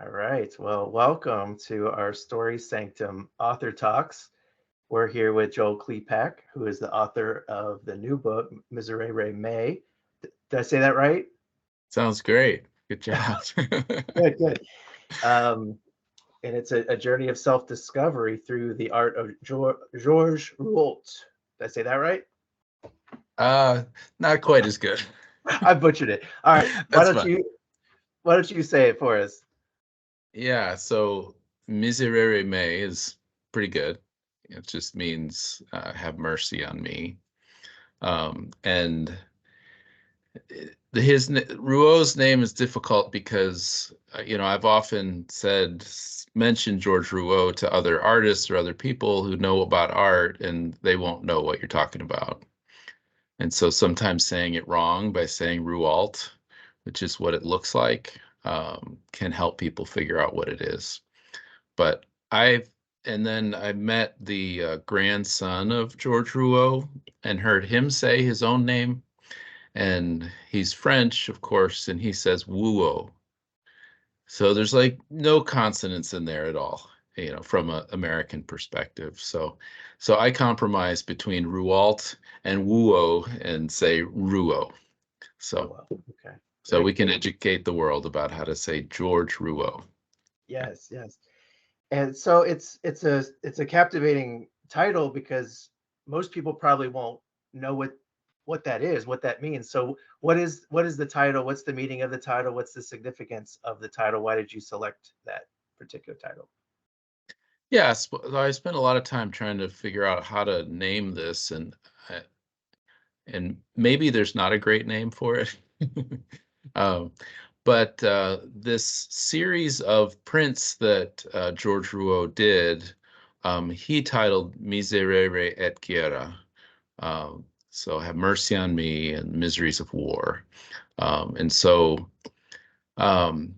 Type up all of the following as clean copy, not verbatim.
All right. Well, welcome to our Story Sanctum Author Talks. We're here with Joel Klepac, who is the author of the new book, Miserere Mei. Did I say that right? Sounds great. Good job. Good, good. Um, and it's a journey of self-discovery through the art of Georges Rouault. Did I say that right? uh, Not quite as good. I butchered it. All right. Why That's don't fine. you why don't you say it for us? Yeah, so Miserere Mei is pretty good. It just means have mercy on me. And Rouault's name is difficult because I've often mentioned Georges Rouault to other artists or other people who know about art, and they won't know what you're talking about. And so sometimes saying it wrong by saying Rouault, which is what it looks like, can help people figure out what it is. But and then I met the grandson of Georges Rouault and heard him say his own name. And he's French, of course, and he says Rouault. So there's like no consonants in there at all, from an American perspective. So I compromise between Rouault and Rouault and say Rouault. Oh, So well. Okay. so Very we can cool. educate the world about how to say Georges Rouault. Yes, yes. And so it's a captivating title because most people probably won't know what that is, what that means. So what is the title? What's the meaning of the title? What's the significance of the title? Why did you select that particular title? Yes, I spent a lot of time trying to figure out how to name this, and maybe there's not a great name for it. Um, but this series of prints that Georges Rouault did, he titled Miserere et Guerre. So have mercy on me and miseries of war. And so um,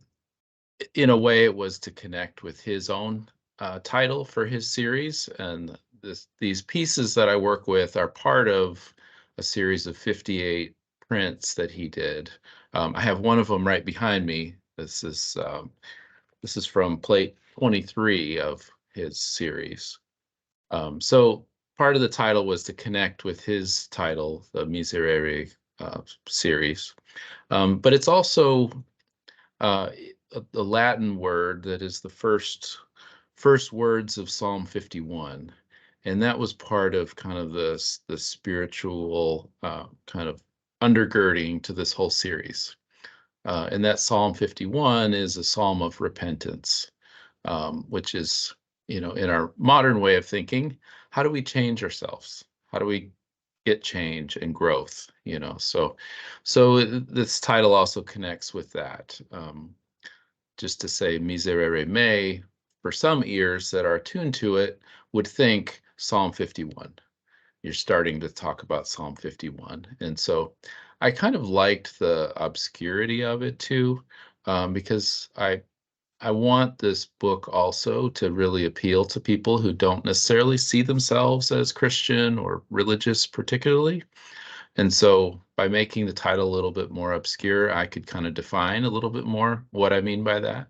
in a way, it was to connect with his own title for his series. And these pieces that I work with are part of a series of 58 prints that he did. I have one of them right behind me. This is from plate 23 of his series. So part of the title was to connect with his title, the Miserere series. But it's also uh, a Latin word that is the first words of Psalm 51, and that was part of kind of the spiritual kind of undergirding to this whole series. And that Psalm 51 is a psalm of repentance, which is, in our modern way of thinking, how do we change ourselves? How do we get change and growth? So this title also connects with that. Just to say Miserere Mei, for some ears that are attuned to it, would think Psalm 51. You're starting to talk about Psalm 51. And so I kind of liked the obscurity of it too, because I want this book also to really appeal to people who don't necessarily see themselves as Christian or religious, particularly. And so by making the title a little bit more obscure, I could kind of define a little bit more what I mean by that.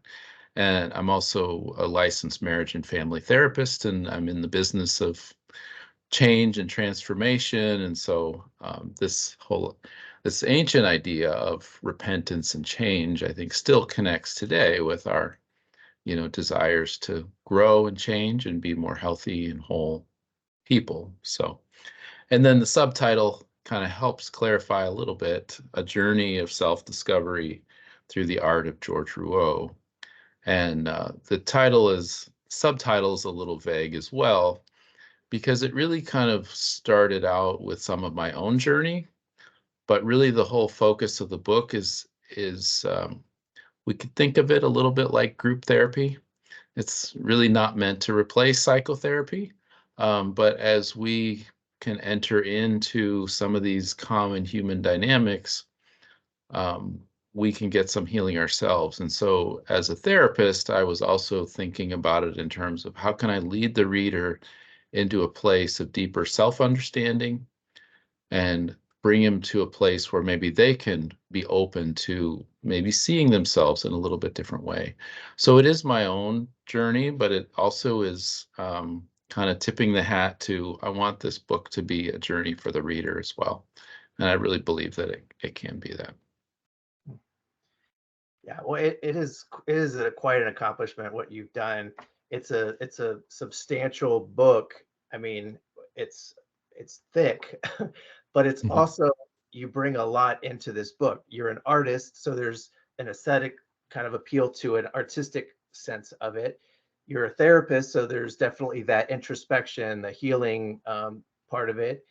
And I'm also a licensed marriage and family therapist, and I'm in the business of change and transformation. And so this ancient idea of repentance and change, I think, still connects today with our, desires to grow and change and be more healthy and whole people. So, and then the subtitle kind of helps clarify a little bit, a journey of self-discovery through the art of George Rouault. And the subtitle is a little vague as well, because it really kind of started out with some of my own journey, but really the whole focus of the book is we could think of it a little bit like group therapy. It's really not meant to replace psychotherapy, but as we can enter into some of these common human dynamics, um, we can get some healing ourselves. And so, as a therapist, I was also thinking about it in terms of how can I lead the reader into a place of deeper self-understanding and bring him to a place where maybe they can be open to maybe seeing themselves in a little bit different way. So it is my own journey, but it also is kind of tipping the hat to, I want this book to be a journey for the reader as well. And I really believe that it can be that. Yeah, well, it is quite an accomplishment what you've done. It's a substantial book. I mean, it's thick, but it's Mhm. also, you bring a lot into this book. You're an artist, so there's an aesthetic kind of appeal to an artistic sense of it. You're a therapist, so there's definitely that introspection, the healing part of it.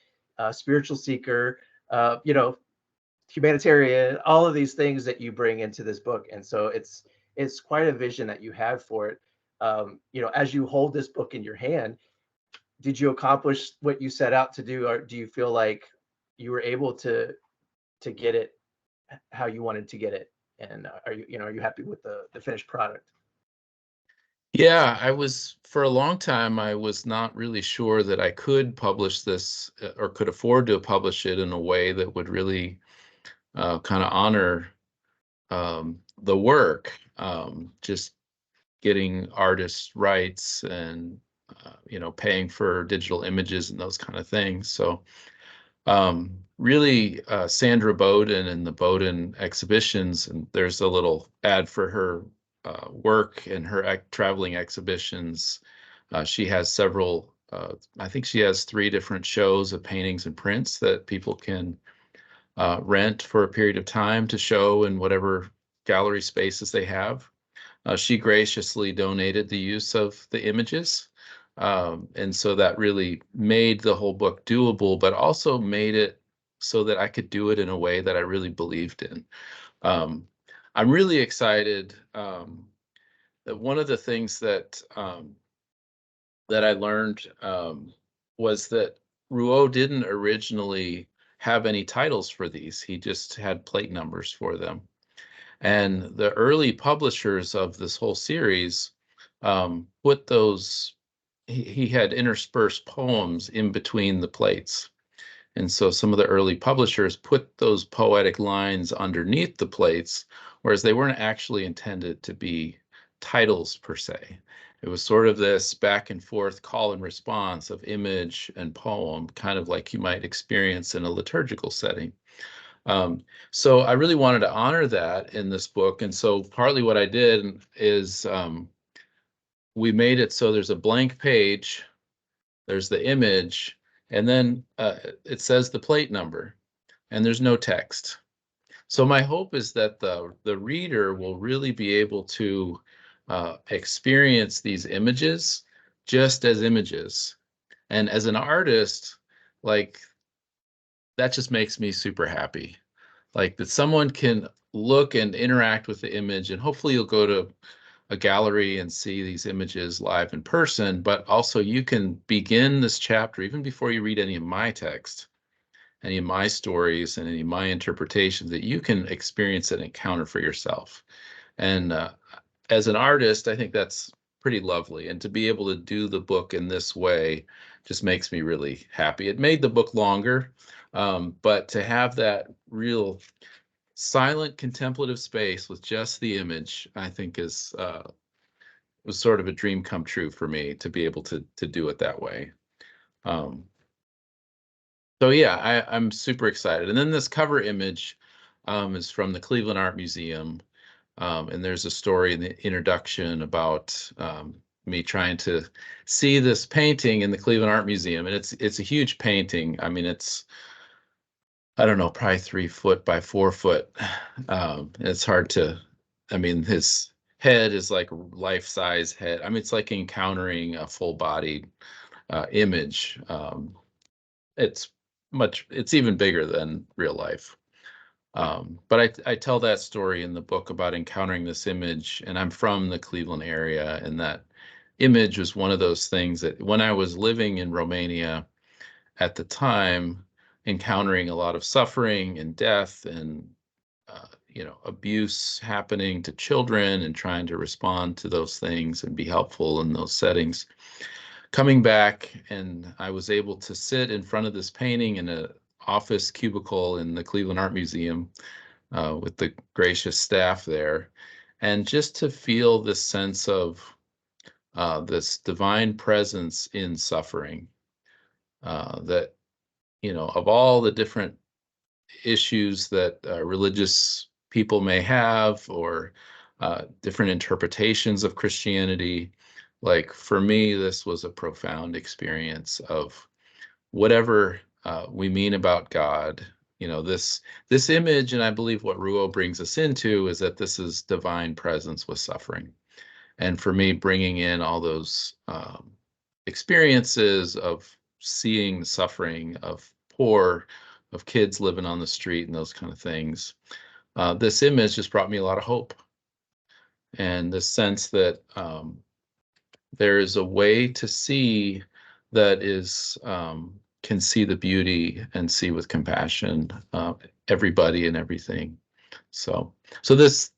Spiritual seeker, you know, humanitarian, all of these things that you bring into this book. And so it's quite a vision that you have for it. You know, as you hold this book in your hand, did you accomplish what you set out to do, or do you feel like you were able to get it how you wanted to get it? And are you, you know, are you happy with the finished product? Yeah, for a long time, I was not really sure that I could publish this or could afford to publish it in a way that would really kind of honor the work, just getting artists' rights and paying for digital images and those kind of things. So really, Sandra Bowden and the Bowden exhibitions, and there's a little ad for her work and her traveling exhibitions. She has several. I think she has 3 different shows of paintings and prints that people can rent for a period of time to show in whatever gallery spaces they have. She graciously donated the use of the images. And so that really made the whole book doable, but also made it so that I could do it in a way that I really believed in. Um, I'm really excited that one of the things that I learned was that Rouault didn't originally have any titles for these. He just had plate numbers for them. And the early publishers of this whole series put those, he had interspersed poems in between the plates. And so some of the early publishers put those poetic lines underneath the plates, whereas they weren't actually intended to be titles per se. It was sort of this back and forth call and response of image and poem, kind of like you might experience in a liturgical setting. Um, so I really wanted to honor that in this book. And so partly what I did is we made it so there's a blank page, there's the image, and then it says the plate number, and there's no text. So my hope is that the reader will really be able to experience these images just as images. And as an artist, like that just makes me super happy. Like that someone can look and interact with the image, and hopefully you'll go to a gallery and see these images live in person, but also you can begin this chapter even before you read any of my text, any of my stories, and any of my interpretations, that you can experience an encounter for yourself. And as an artist, I think that's pretty lovely. And to be able to do the book in this way just makes me really happy. It made the book longer, but to have that real silent contemplative space with just the image, I think is was sort of a dream come true for me to be able to do it that way. Um, so yeah, I'm super excited. And then this cover image is from the Cleveland Art Museum. And there's a story in the introduction about me trying to see this painting in the Cleveland Art Museum. And it's a huge painting. I mean, it's, I don't know, probably 3 foot by 4 foot. It's hard to, I mean, his head is like life-size head. I mean, it's like encountering a full-bodied image. It's it's even bigger than real life. But I tell that story in the book about encountering this image, and I'm from the Cleveland area, and that image was one of those things that when I was living in Romania at the time, encountering a lot of suffering and death and abuse happening to children and trying to respond to those things and be helpful in those settings. Coming back, and I was able to sit in front of this painting in a office cubicle in the Cleveland Art Museum with the gracious staff there, and just to feel this sense of this divine presence in suffering, that, of all the different issues that religious people may have, or different interpretations of Christianity, like for me, this was a profound experience of whatever we mean about God. This image, and I believe what Rouault brings us into, is that this is divine presence with suffering. And for me, bringing in all those experiences of seeing the suffering of poor, of kids living on the street and those kind of things, this image just brought me a lot of hope, and the sense that there is a way to see that is can see the beauty and see with compassion everybody and everything. So this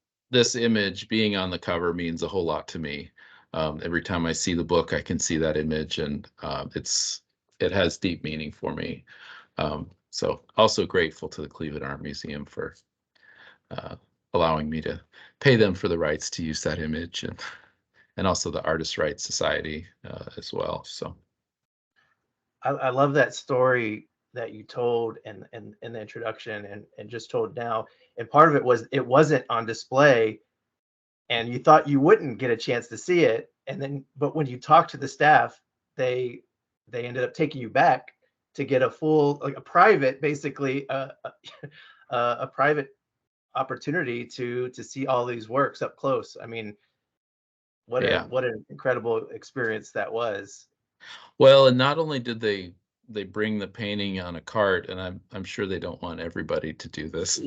image being on the cover means a whole lot to me. Every time I see the book, I can see that image, and it has deep meaning for me. So also grateful to the Cleveland Art Museum for allowing me to pay them for the rights to use that image, and also the Artist Rights Society as well. So I love that story that you told in the introduction and just told now. And part of it was it wasn't on display, and you thought you wouldn't get a chance to see it. And then, but when you talked to the staff, they ended up taking you back to get a full, like a private, basically a private opportunity to see all these works up close. I mean, yeah. what an incredible experience that was. Well, and not only did they bring the painting on a cart, and I'm sure they don't want everybody to do this.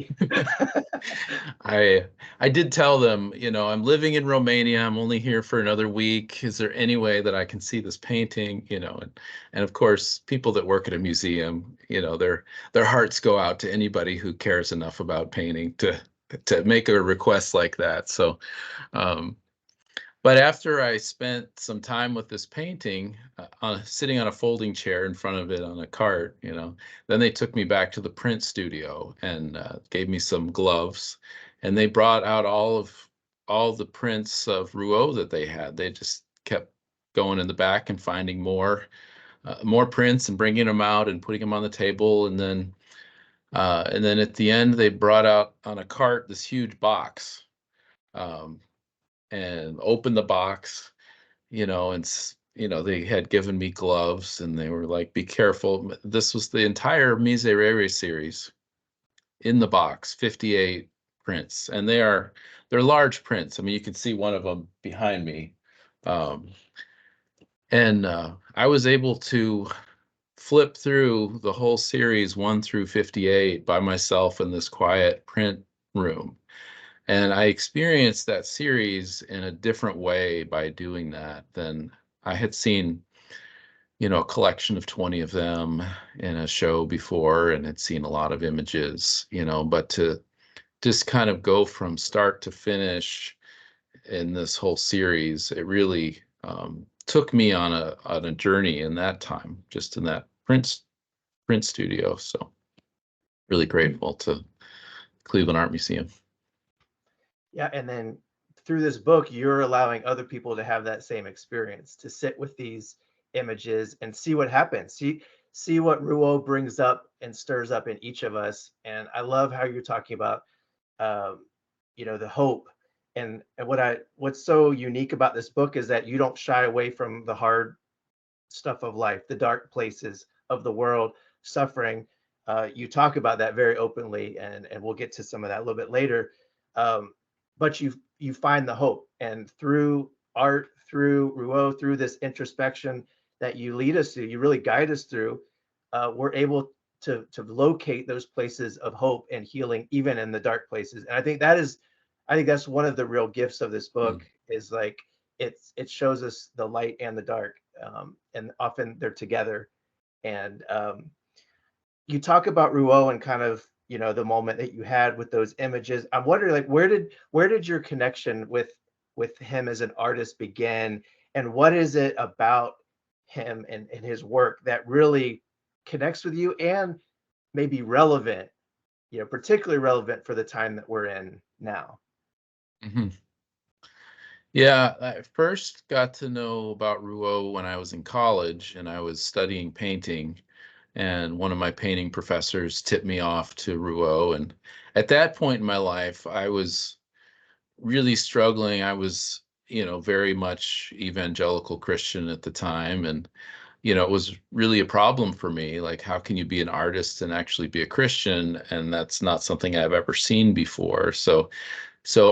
I did tell them, I'm living in Romania. I'm only here for another week. Is there any way that I can see this painting? And of course, people that work at a museum, their hearts go out to anybody who cares enough about painting to make a request like that. So, but after I spent some time with this painting, sitting on a folding chair in front of it on a cart, then they took me back to the print studio and gave me some gloves, and they brought out all the prints of Rouault that they had. They just kept going in the back and finding more prints and bringing them out and putting them on the table, and then at the end they brought out on a cart this huge box. And opened the box, and they had given me gloves, and they were like, be careful. This was the entire Miserere series in the box, 58 prints, and they're large prints. I mean, you can see one of them behind me. And I was able to flip through the whole series 1 through 58 by myself in this quiet print room. And I experienced that series in a different way by doing that than I had seen, a collection of 20 of them in a show before, and had seen a lot of images, but to just kind of go from start to finish in this whole series, it really took me on a journey in that time, just in that print studio. So really grateful to Cleveland Art Museum. Yeah, and then through this book, you're allowing other people to have that same experience, to sit with these images and see what happens. See what Rouault brings up and stirs up in each of us. And I love how you're talking about, the hope. And what's so unique about this book is that you don't shy away from the hard stuff of life, the dark places of the world, suffering. You talk about that very openly, and we'll get to some of that a little bit later. But you find the hope, and through art, through Rouault, through this introspection that you lead us to, you really guide us through. We're able to locate those places of hope and healing, even in the dark places. And I think that's one of the real gifts of this book, is like it shows us the light and the dark, and often they're together. And you talk about Rouault and kind of the moment that you had with those images. I'm wondering, like, where did your connection with him as an artist begin, and what is it about him and his work that really connects with you and may be relevant particularly relevant for the time that we're in now. Mm-hmm. Yeah, I first got to know about Rouault when I was in college and I was studying painting. And one of my painting professors tipped me off to Rouault. And at that point in my life, I was really struggling. I was, very much evangelical Christian at the time. And, it was really a problem for me. Like, how can you be an artist and actually be a Christian? And that's not something I've ever seen before. So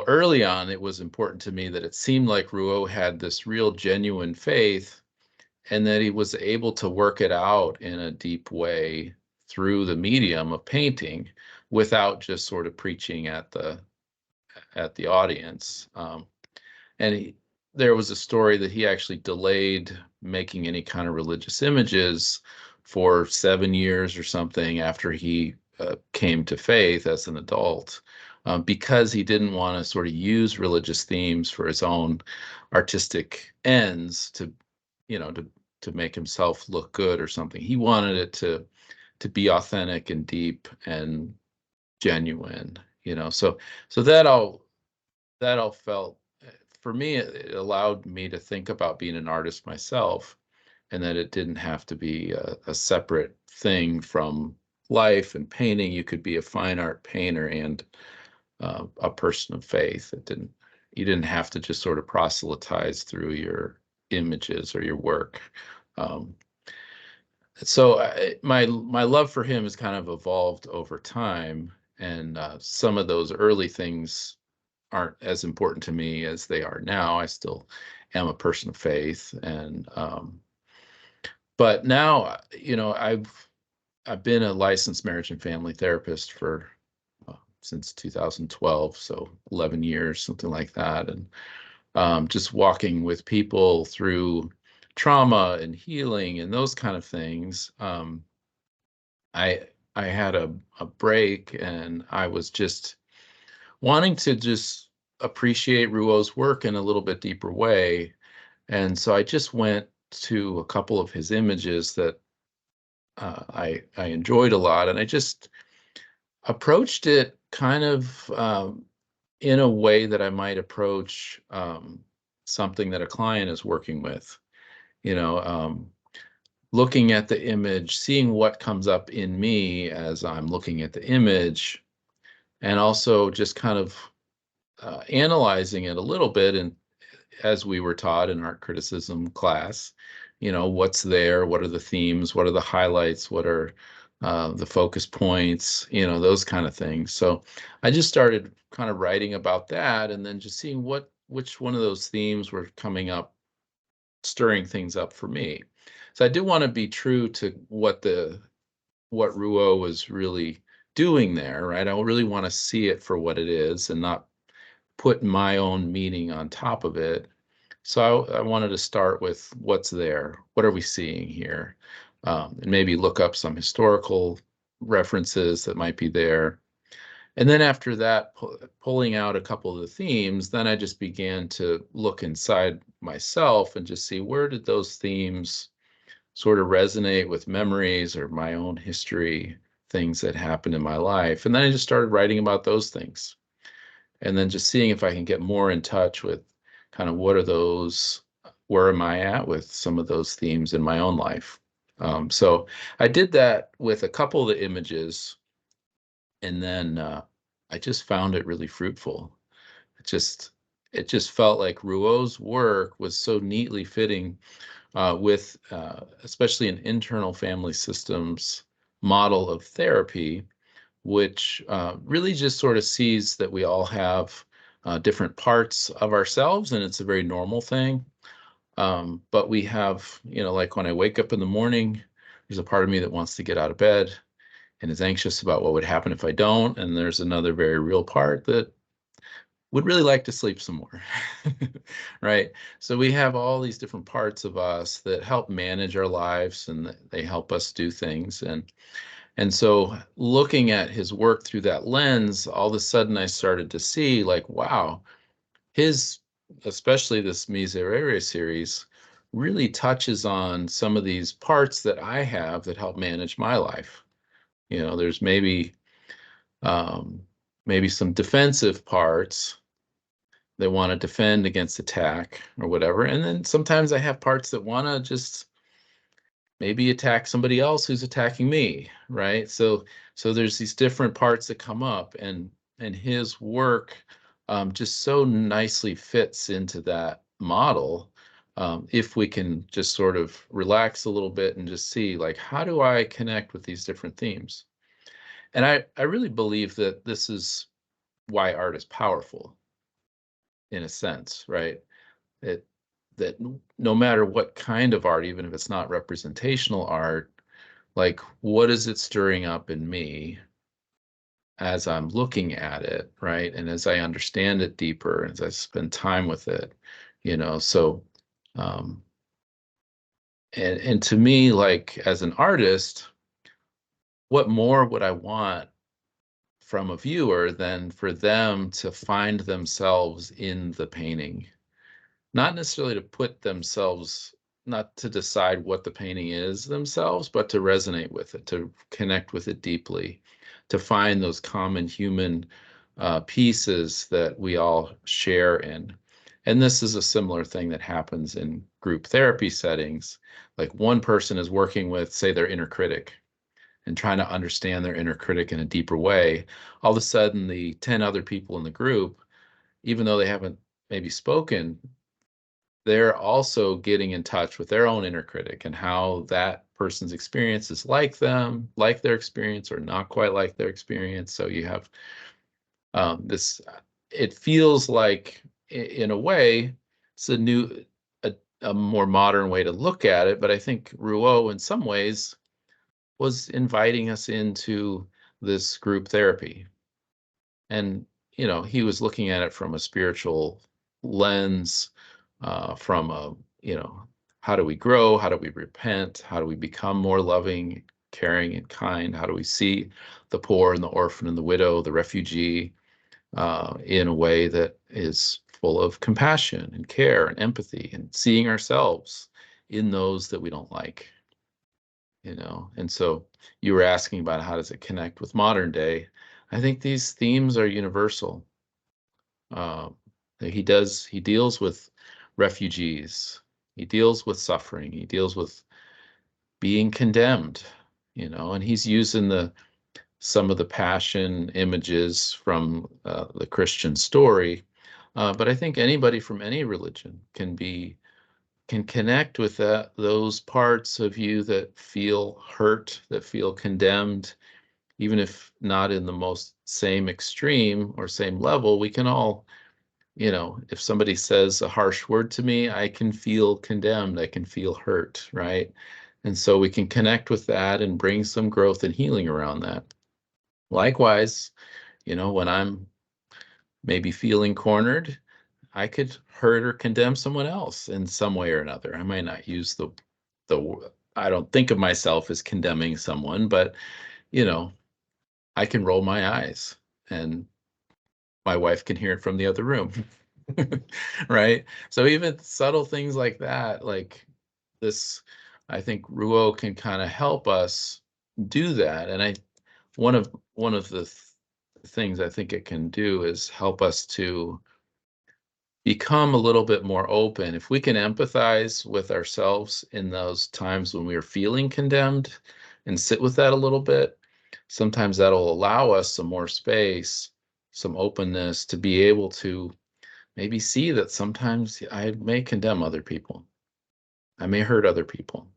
early on, it was important to me that it seemed like Rouault had this real genuine faith and that he was able to work it out in a deep way through the medium of painting without just sort of preaching at the audience. And there was a story that he actually delayed making any kind of religious images for 7 years or something after he came to faith as an adult, because he didn't want to sort of use religious themes for his own artistic ends to make himself look good or something. He wanted it to be authentic and deep and genuine. So that all felt, for me, it allowed me to think about being an artist myself, and that it didn't have to be a separate thing from life and painting. You could be a fine art painter and a person of faith. You didn't have to just sort of proselytize through your images or your work. Um, so my love for him has kind of evolved over time, and some of those early things aren't as important to me as they are now. I still am a person of faith, and but now, I've been a licensed marriage and family therapist for since 2012, so 11 years, something like that, and just walking with people through trauma and healing and those kind of things. I had a break, and I was just wanting to just appreciate Rouault's work in a little bit deeper way. And so I just went to a couple of his images that I enjoyed a lot, and I just approached it kind of in a way that I might approach something that a client is working with. You know, looking at the image, seeing what comes up in me as I'm looking at the image, and also just kind of analyzing it a little bit. And as we were taught in art criticism class, what's there, what are the themes, what are the highlights, what are the focus points, those kind of things. So I just started kind of writing about that, and then just seeing which one of those themes were coming up, stirring things up for me. So I do want to be true to what Rouault was really doing there, right? I really want to see it for what it is and not put my own meaning on top of it. So I wanted to start with what's there. What are we seeing here? And maybe look up some historical references that might be there. And then after that, pulling out a couple of the themes, then I just began to look inside myself and just see, where did those themes sort of resonate with memories or my own history, things that happened in my life. And then I just started writing about those things, and then just seeing if I can get more in touch with kind of where am I at with some of those themes in my own life. So I did that with a couple of the images, and then I just found it really fruitful. It just felt like Rouault's work was so neatly fitting with especially an internal family systems model of therapy, which really just sort of sees that we all have different parts of ourselves, and it's a very normal thing. But we have, like when I wake up in the morning, there's a part of me that wants to get out of bed and is anxious about what would happen if I don't. And there's another very real part that would really like to sleep some more. Right? So we have all these different parts of us that help manage our lives, and they help us do things. And so looking at his work through that lens, all of a sudden I started to see, like, wow, especially this Miserere series, really touches on some of these parts that I have that help manage my life. There's maybe maybe some defensive parts. They want to defend against attack or whatever. And then sometimes I have parts that want to just maybe attack somebody else who's attacking me, right? So there's these different parts that come up, and his work just so nicely fits into that model. If we can just sort of relax a little bit and just see, like, how do I connect with these different themes? And I really believe that this is why art is powerful, in a sense, right? It that no matter what kind of art, even if it's not representational art, like, what is it stirring up in me as I'm looking at it, right? And as I understand it deeper, as I spend time with it, so um and to me, like, as an artist, what more would I want from a viewer than for them to find themselves in the painting? Not necessarily to put themselves, not to decide what the painting is themselves, but to resonate with it, to connect with it deeply, to find those common human pieces that we all share in. And this is a similar thing that happens in group therapy settings. Like, one person is working with, say, their inner critic and trying to understand their inner critic in a deeper way. All of a sudden, the 10 other people in the group, even though they haven't maybe spoken, they're also getting in touch with their own inner critic and how that person's experience is like them, like their experience, or not quite like their experience. So you have this, it feels like, in a way, it's a more modern way to look at it. But I think Rouault, in some ways, was inviting us into this group therapy. And, he was looking at it from a spiritual lens, from a, how do we grow? How do we repent? How do we become more loving, caring, and kind? How do we see the poor and the orphan and the widow, the refugee, in a way that is full of compassion and care and empathy, and seeing ourselves in those that we don't like, And so you were asking about how does it connect with modern day. I think these themes are universal. Um, he deals with refugees. He deals with suffering. He deals with being condemned, and he's using some of the passion images from the Christian story. But I think anybody from any religion can connect with those parts of you that feel hurt, that feel condemned, even if not in the most same extreme or same level. We can all, if somebody says a harsh word to me, I can feel condemned, I can feel hurt, right? And so we can connect with that and bring some growth and healing around that. Likewise, when I'm maybe feeling cornered, I could hurt or condemn someone else in some way or another. I might not use the I don't think of myself as condemning someone, but you know, I can roll my eyes and my wife can hear it from the other room. Right? So even subtle things like that, like this, I think Rouault can kind of help us do that. And one of the things I think it can do is help us to become a little bit more open. If we can empathize with ourselves in those times when we are feeling condemned and sit with that a little bit, sometimes that'll allow us some more space, some openness to be able to maybe see that sometimes I may condemn other people. I may hurt other people.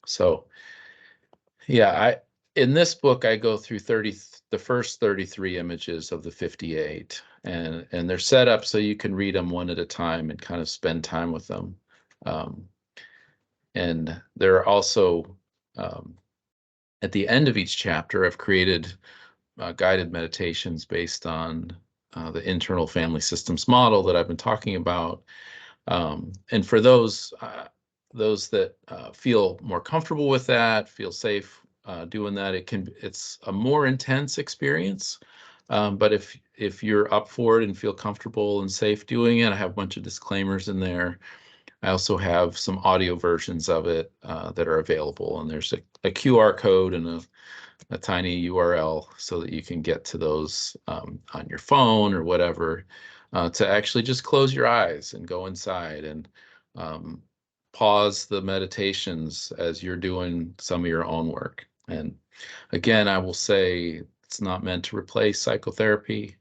So yeah, in this book I go through the first 33 images of the 58, and they're set up so you can read them one at a time and kind of spend time with them. And there are also, at the end of each chapter, I've created guided meditations based on the internal family systems model that I've been talking about. And for those that feel more comfortable with that, feel safe doing that, it's a more intense experience. But if you're up for it and feel comfortable and safe doing it, I have a bunch of disclaimers in there. I also have some audio versions of it that are available, and there's a QR code and a tiny URL so that you can get to those on your phone or whatever, to actually just close your eyes and go inside and pause the meditations as you're doing some of your own work. And again, I will say it's not meant to replace psychotherapy.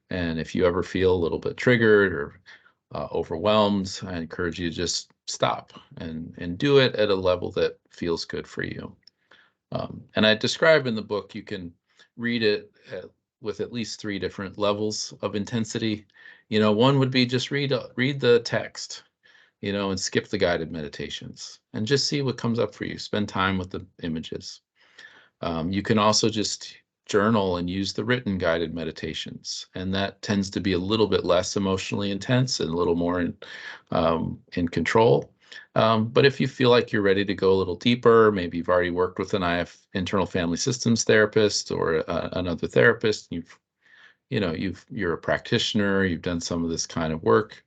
And if you ever feel a little bit triggered or overwhelmed, I encourage you to just stop and do it at a level that feels good for you. And I describe in the book, you can read it with at least 3 different levels of intensity. One would be just read the text, and skip the guided meditations and just see what comes up for you. Spend time with the images. You can also just journal and use the written guided meditations, and that tends to be a little bit less emotionally intense and a little more in control. But if you feel like you're ready to go a little deeper, maybe you've already worked with an internal family systems therapist or another therapist, you're a practitioner, you've done some of this kind of work,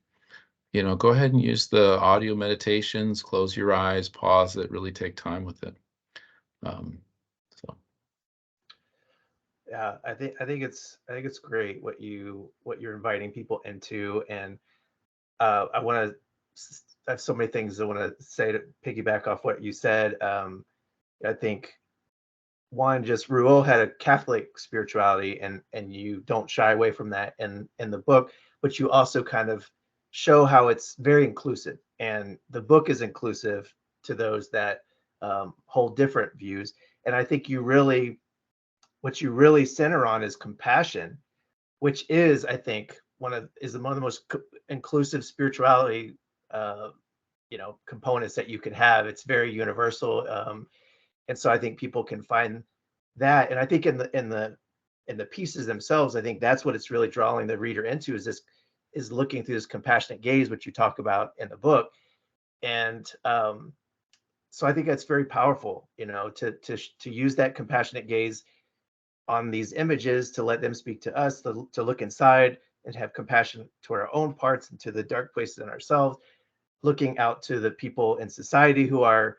go ahead and use the audio meditations, close your eyes, pause it, really take time with it. So. Yeah, I think it's great what you're inviting people into, and I have so many things I want to say to piggyback off what you said. I think one, just Rouault had a Catholic spirituality, and you don't shy away from that in the book, but you also kind of show how it's very inclusive, and the book is inclusive to those that hold different views. And I think what you really center on is compassion, which is, I think, one of the most inclusive spirituality components that you can have. It's very universal, and so I think people can find that. And I think in the pieces themselves, I think that's what it's really drawing the reader into, is looking through this compassionate gaze, which you talk about in the book. And so I think that's very powerful, to use that compassionate gaze on these images, to let them speak to us, to look inside and have compassion to our own parts and to the dark places in ourselves, looking out to the people in society who are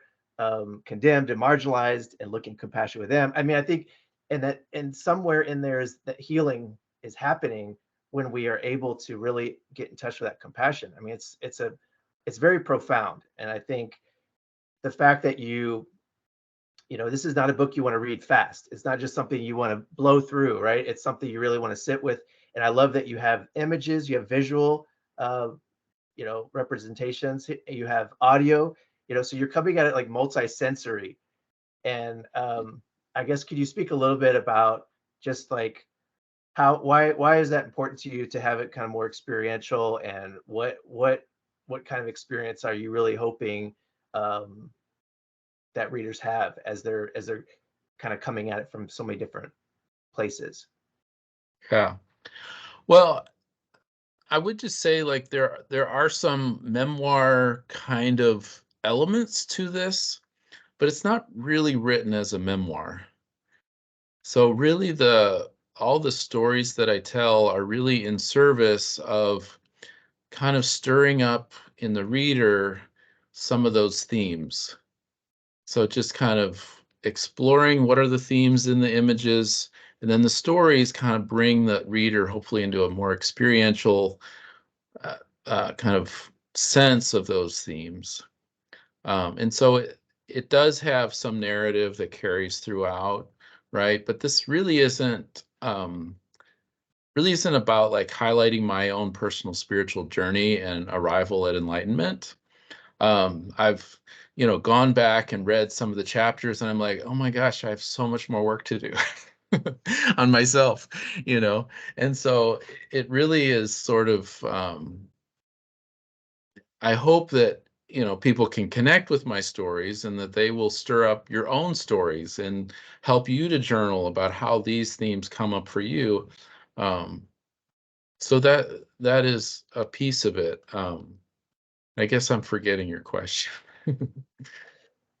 condemned and marginalized, and looking compassion with them. I mean, I think, and somewhere in there is that healing is happening when we are able to really get in touch with that compassion. I mean, it's very profound. And I think the fact that this is not a book you want to read fast. It's not just something you want to blow through, right? It's something you really want to sit with. And I love that you have images, you have visual, representations, you have audio, so you're coming at it like multi-sensory. And I guess, could you speak a little bit about just like why is that important to you to have it kind of more experiential, and what kind of experience are you really hoping that readers have as they're kind of coming at it from so many different places? Yeah. Well, I would just say, like, there are some memoir kind of elements to this, but it's not really written as a memoir. So really all the stories that I tell are really in service of kind of stirring up in the reader some of those themes. So just kind of exploring what are the themes in the images, and then the stories kind of bring the reader hopefully into a more experiential uh, kind of sense of those themes. And so it does have some narrative that carries throughout, right? But this really isn't about like highlighting my own personal spiritual journey and arrival at enlightenment. I've gone back and read some of the chapters, and I'm like, oh my gosh, I have so much more work to do on myself, and so it really is sort of, I hope that people can connect with my stories, and that they will stir up your own stories and help you to journal about how these themes come up for you. Um, so that is a piece of it. I guess I'm forgetting your question.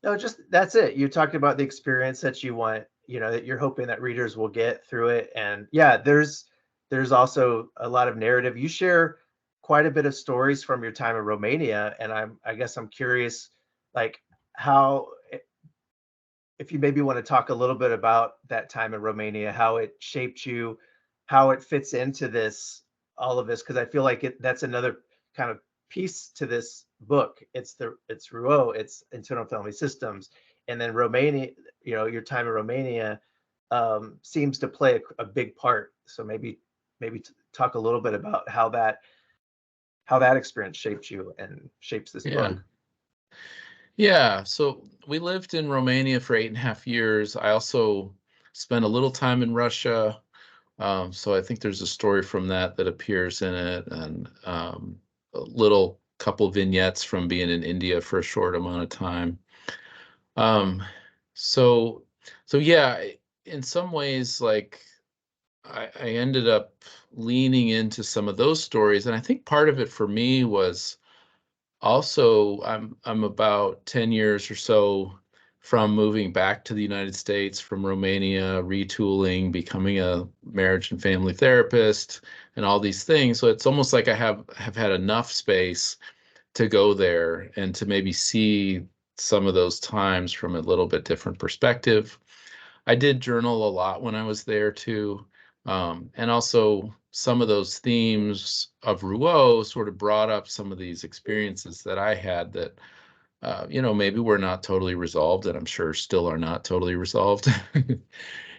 No, just that's it. You talked about the experience that you want, that you're hoping that readers will get through it. And yeah, there's also a lot of narrative. You share quite a bit of stories from your time in Romania, and I guess I'm curious, like, how if you maybe want to talk a little bit about that time in Romania, how it shaped you, how it fits into this, all of this, because I feel like that's another kind of piece to this book. It's Rouault, it's internal family systems, and then Romania. Your time in Romania seems to play a big part. So maybe talk a little bit about how that experience shaped you and shapes this Yeah. book. Yeah. So we lived in Romania for 8.5 years. I also spent a little time in Russia. So I think there's a story from that appears in it, and a little couple vignettes from being in India for a short amount of time. Um, so so yeah, in some ways, like I ended up leaning into some of those stories, and I think part of it for me was also I'm about 10 years or so from moving back to the United States from Romania, retooling, becoming a marriage and family therapist, and all these things. So it's almost like I have had enough space to go there and to maybe see some of those times from a little bit different perspective. I did journal a lot when I was there too. And also some of those themes of Rouault sort of brought up some of these experiences that I had that, maybe were not totally resolved, and I'm sure still are not totally resolved.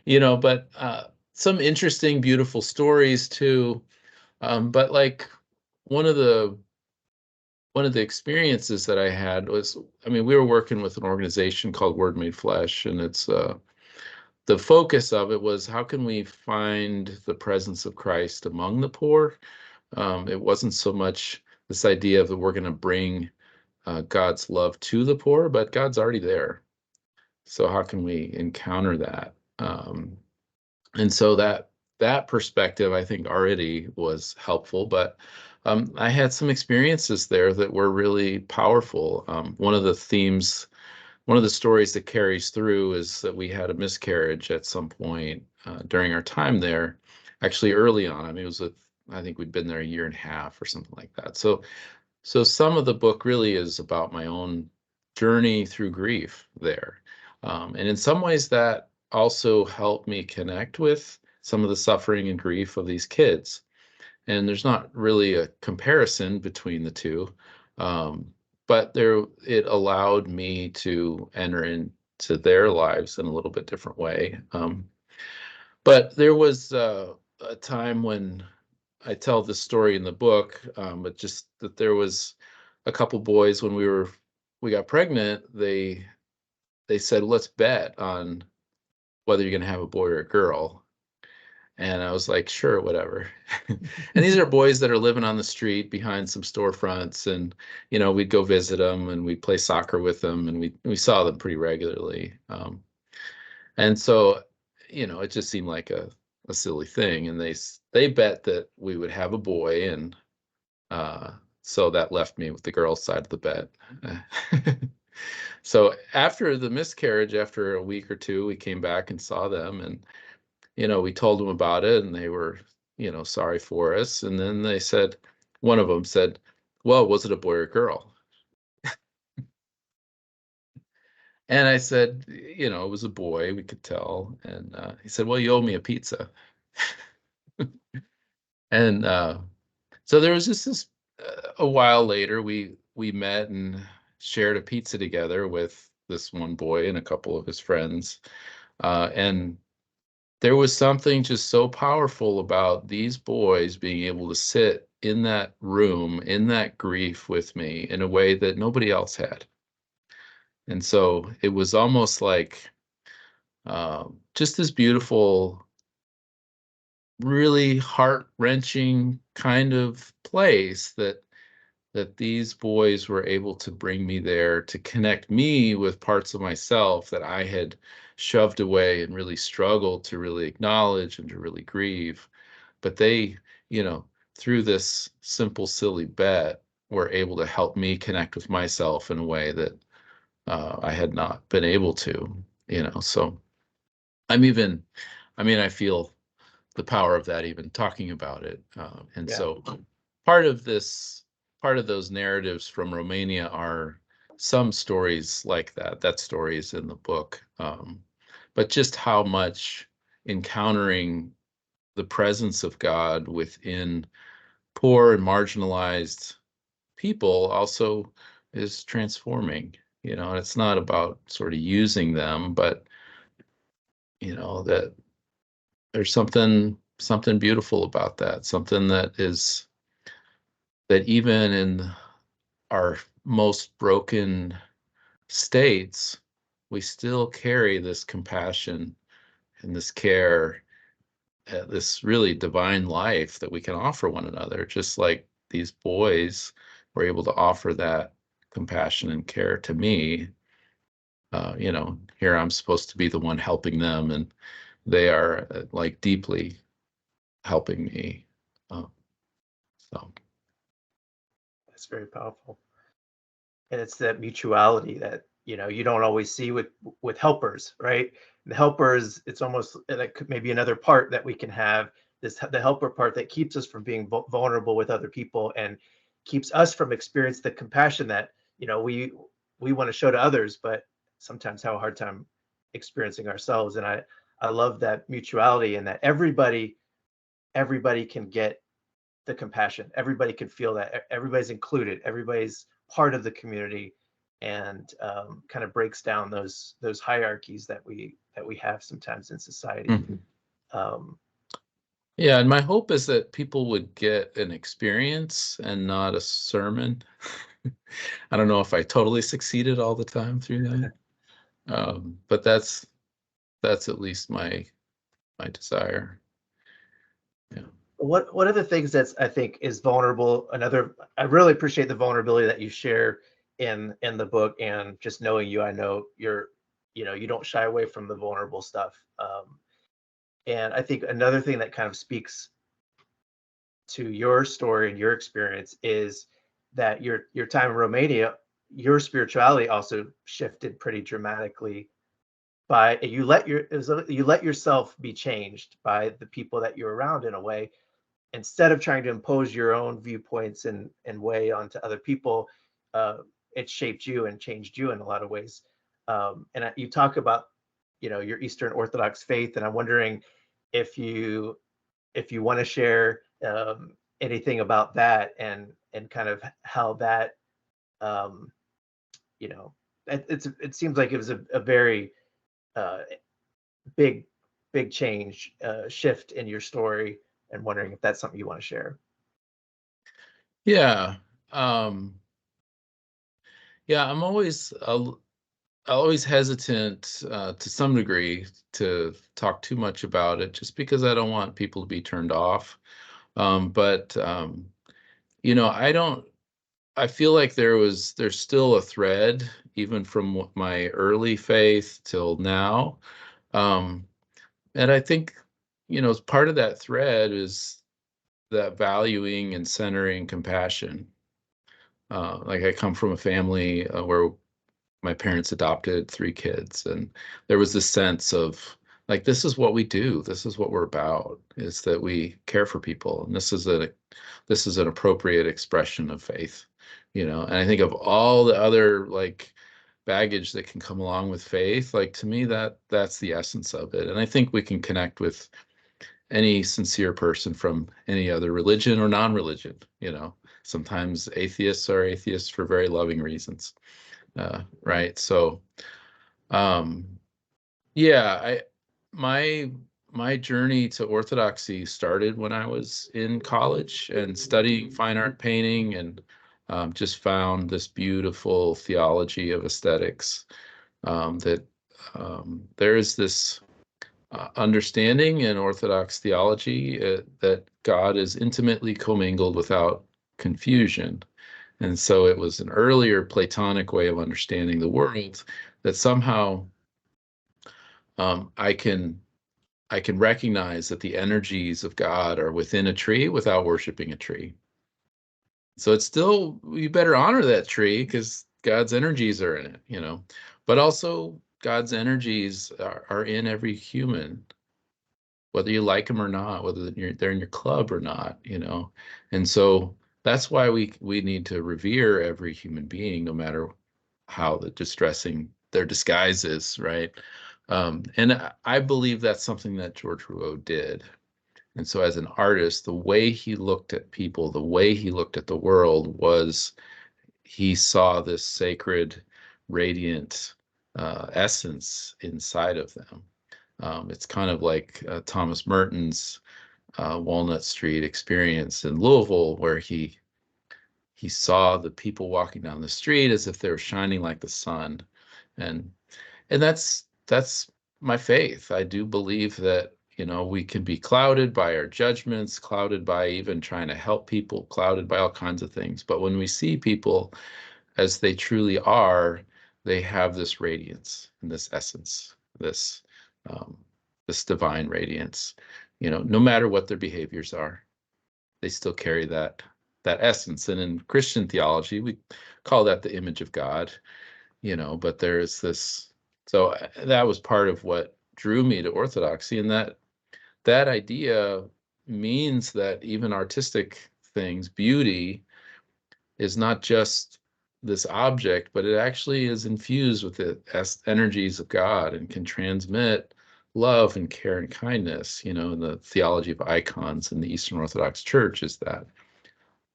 But some interesting, beautiful stories too. But like one of the one of the experiences that I had was, I mean, we were working with an organization called Word Made Flesh, and it's the focus of it was how can we find the presence of Christ among the poor. It wasn't so much this idea of that we're going to bring God's love to the poor, but God's already there. So how can we encounter that? And so that perspective, I think, already was helpful. But I had some experiences there that were really powerful. One of the stories that carries through is that we had a miscarriage at some point during our time there, actually early on. I mean, I think we'd been there a year and a half or something like that. So some of the book really is about my own journey through grief there. And in some ways that also helped me connect with some of the suffering and grief of these kids. And there's not really a comparison between the two. Um, but it allowed me to enter into their lives in a little bit different way. But there was a time when I tell this story in the book, but just that there was a couple boys when we got pregnant. They said, let's bet on whether you're going to have a boy or a girl. And I was like, sure, whatever. And these are boys that are living on the street behind some storefronts, and we'd go visit them and we'd play soccer with them, and we saw them pretty regularly. And so, it just seemed like a silly thing. And they bet that we would have a boy, and so that left me with the girls' side of the bet. So after the miscarriage, after a week or two, we came back and saw them, and we told them about it, and they were, sorry for us. And then one of them said, well, was it a boy or a girl? And I said, it was a boy, we could tell. And he said, well, you owe me a pizza. And so there was just a while later, we met and shared a pizza together with this one boy and a couple of his friends. And there was something just so powerful about these boys being able to sit in that room, in that grief with me in a way that nobody else had. And so it was almost like just this beautiful, really heart-wrenching kind of place that these boys were able to bring me there to connect me with parts of myself that I had shoved away and really struggled to really acknowledge and to really grieve. But they, you know, through this simple, silly bet, were able to help me connect with myself in a way that I had not been able to. So I'm even, I mean, I feel the power of that even talking about it. And Yeah. so part of this, part of those narratives from Romania are some stories like that. That story is in the book. But just how much encountering the presence of God within poor and marginalized people also is transforming, and it's not about sort of using them, but that there's something beautiful about that, something that even in our most broken states, we still carry this compassion and this care, this really divine life that we can offer one another, just like these boys were able to offer that compassion and care to me. Here I'm supposed to be the one helping them, and they are like deeply helping me. Uh, so That's very powerful. And it's that mutuality that you don't always see with helpers, right? The helpers, it's almost like maybe another part that we can have, the helper part that keeps us from being vulnerable with other people and keeps us from experiencing the compassion that we want to show to others, but sometimes have a hard time experiencing ourselves. And I love that mutuality, and that everybody can get the compassion. Everybody can feel that. Everybody's included. Everybody's part of the community, and kind of breaks down those hierarchies that we have sometimes in society. mhm. Um, Yeah, and my hope is that people would get an experience and not a sermon. I don't know if I totally succeeded all the time through that, but that's at least my desire. Yeah. one of the things that's, I think, is vulnerable. I really appreciate the vulnerability that you share in the book, and just knowing you, I know you don't shy away from the vulnerable stuff. And I think another thing that kind of speaks to your story and your experience is that your time in Romania, your spirituality also shifted pretty dramatically by you let yourself be changed by the people that you're around, in a way, instead of trying to impose your own viewpoints and way onto other people. uh, it shaped you and changed you in a lot of ways. And you talk about your Eastern Orthodox faith, and I'm wondering if you want to share anything about that, and kind of how that um, you know it seems like it was a very uh, big change, shift in your story, and wondering if that's something you want to share. Yeah. Yeah, always hesitant to some degree to talk too much about it, just because I don't want people to be turned off. But I don't. I feel like there's still a thread, even from my early faith till now. Um, and I think, part of that thread is that valuing and centering compassion. Like, I come from a family where my parents adopted 3 kids, and there was this sense of, like, this is what we do, this is what we're about, is that we care for people, and this is an appropriate expression of faith. And I think of all the other, like, baggage that can come along with faith, like, to me, that's the essence of it. And I think we can connect with any sincere person from any other religion or non-religion. Sometimes atheists are atheists for very loving reasons. Right. So, um, yeah, my my journey to orthodoxy started when I was in college and studying fine art painting, and just found this beautiful theology of aesthetics, that there is this understanding in Orthodox theology that God is intimately commingled without confusion. And so it was an earlier Platonic way of understanding the world, that somehow I can recognize that the energies of God are within a tree without worshiping a tree. So it's still, you better honor that tree because God's energies are in it. But also God's energies are in every human, whether you like them or not, whether they're in your club or not. And so that's why we need to revere every human being, no matter how distressing their disguise is, right? And I believe that's something that George Rouault did. And so as an artist, the way he looked at people, the way he looked at the world was he saw this sacred, radiant essence inside of them. It's kind of like Thomas Merton's Walnut Street experience in Louisville, where he saw the people walking down the street as if they were shining like the sun. And that's my faith. I do believe that, we can be clouded by our judgments, clouded by even trying to help people, clouded by all kinds of things. But when we see people as they truly are, they have this radiance and this essence, um, this divine radiance. No matter what their behaviors are, they still carry that essence. And in Christian theology, we call that the image of God. But there is this. So that was part of what drew me to Orthodoxy, and that idea means that even artistic things, beauty, is not just this object, but it actually is infused with the energies of God and can transmit love and care and kindness. In the theology of icons in the Eastern Orthodox Church is that.